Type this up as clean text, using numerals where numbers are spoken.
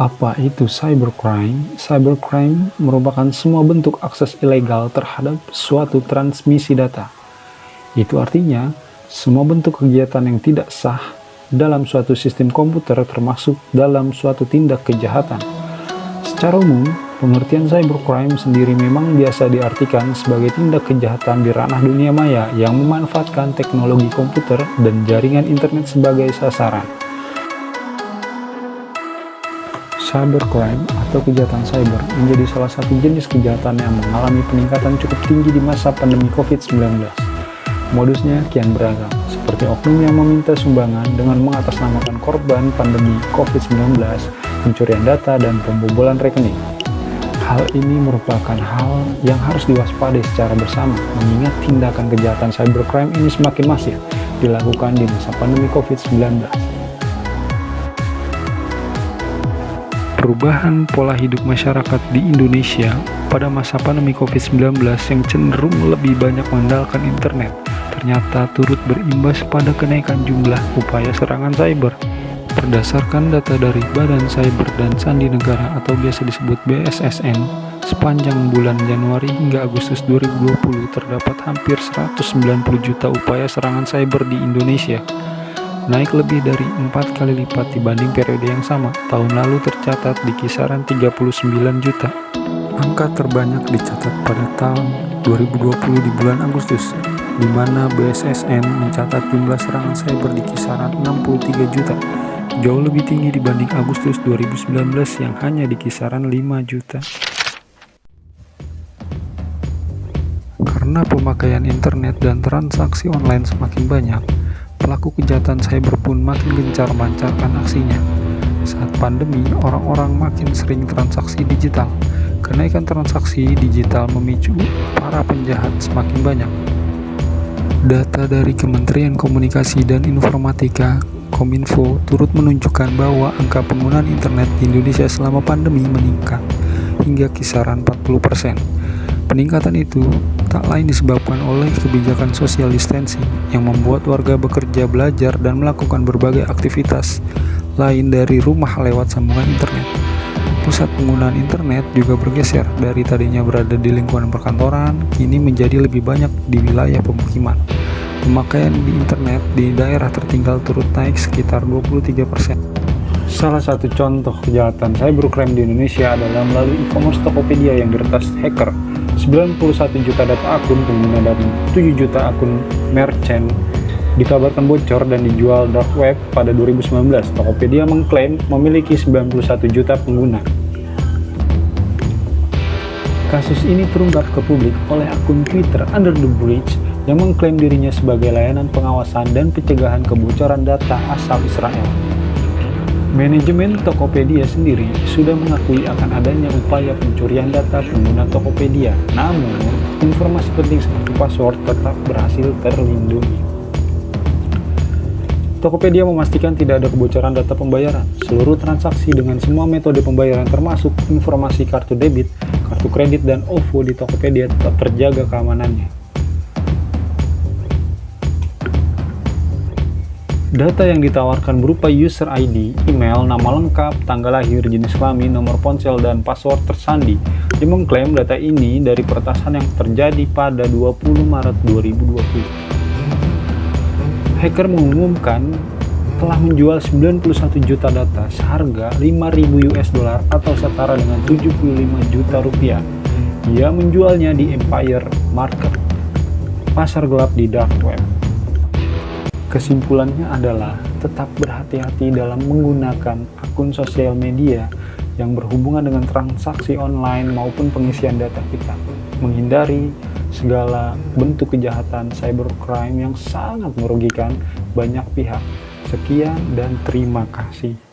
Apa itu cybercrime? Cybercrime merupakan semua bentuk akses ilegal terhadap suatu transmisi data. Itu artinya, semua bentuk kegiatan yang tidak sah dalam suatu sistem komputer termasuk dalam suatu tindak kejahatan. Secara umum, pengertian cybercrime sendiri memang biasa diartikan sebagai tindak kejahatan di ranah dunia maya yang memanfaatkan teknologi komputer dan jaringan internet sebagai sasaran. Cybercrime atau kejahatan cyber menjadi salah satu jenis kejahatan yang mengalami peningkatan cukup tinggi di masa pandemi COVID-19. Modusnya kian beragam, seperti oknum yang meminta sumbangan dengan mengatasnamakan korban pandemi COVID-19, pencurian data, dan pembobolan rekening. Hal ini merupakan hal yang harus diwaspadai secara bersama, mengingat tindakan kejahatan cybercrime ini semakin masif dilakukan di masa pandemi COVID-19. Perubahan pola hidup masyarakat di Indonesia pada masa pandemi COVID-19 yang cenderung lebih banyak mengandalkan internet ternyata turut berimbas pada kenaikan jumlah upaya serangan cyber. Berdasarkan data dari Badan Cyber dan Sandi Negara atau biasa disebut BSSN, sepanjang bulan Januari hingga Agustus 2020 terdapat hampir 190 juta upaya serangan cyber di Indonesia. Naik lebih dari 4 kali lipat dibanding periode yang sama. Tahun lalu tercatat di kisaran 39 juta. Angka terbanyak dicatat pada tahun 2020 di bulan Agustus, di mana BSSN mencatat jumlah serangan cyber di kisaran 63 juta, jauh lebih tinggi dibanding Agustus 2019 yang hanya di kisaran 5 juta. Karena pemakaian internet dan transaksi online semakin banyak, pelaku kejahatan cyber pun makin gencar melancarkan aksinya. Saat pandemi, orang-orang makin sering transaksi digital. Kenaikan transaksi digital memicu para penjahat semakin banyak. Data dari Kementerian Komunikasi dan Informatika, Kominfo, turut menunjukkan bahwa angka penggunaan internet di Indonesia selama pandemi meningkat hingga kisaran 40%. Peningkatan itu tak lain disebabkan oleh kebijakan social distancing yang membuat warga bekerja, belajar, dan melakukan berbagai aktivitas lain dari rumah lewat sambungan internet. Pusat penggunaan internet juga bergeser dari tadinya berada di lingkungan perkantoran, kini menjadi lebih banyak di wilayah pemukiman. Pemakaian di internet di daerah tertinggal turut naik sekitar 23%. Salah satu contoh kejahatan cybercrime di Indonesia adalah melalui e-commerce Tokopedia yang diretas hacker. 91 juta data akun pengguna dan 7 juta akun merchant dikabarkan bocor dan dijual dark web pada 2019. Tokopedia mengklaim memiliki 91 juta pengguna. Kasus ini terungkap ke publik oleh akun Twitter Under the Bridge yang mengklaim dirinya sebagai layanan pengawasan dan pencegahan kebocoran data asal Israel. Manajemen Tokopedia sendiri sudah mengakui akan adanya upaya pencurian data pengguna Tokopedia, namun informasi penting seperti password tetap berhasil terlindungi. Tokopedia memastikan tidak ada kebocoran data pembayaran. Seluruh transaksi dengan semua metode pembayaran termasuk informasi kartu debit, kartu kredit, dan OVO di Tokopedia tetap terjaga keamanannya. Data yang ditawarkan berupa user ID, email, nama lengkap, tanggal lahir, jenis kelamin, nomor ponsel, dan password tersandi. Dia mengklaim data ini dari peretasan yang terjadi pada 20 Maret 2020. Hacker mengumumkan telah menjual 91 juta data seharga 5.000 US dollar atau setara dengan 75 juta rupiah. Ia menjualnya di Empire Market, pasar gelap di dark web. Kesimpulannya adalah tetap berhati-hati dalam menggunakan akun sosial media yang berhubungan dengan transaksi online maupun pengisian data kita. Menghindari segala bentuk kejahatan cybercrime yang sangat merugikan banyak pihak. Sekian dan terima kasih.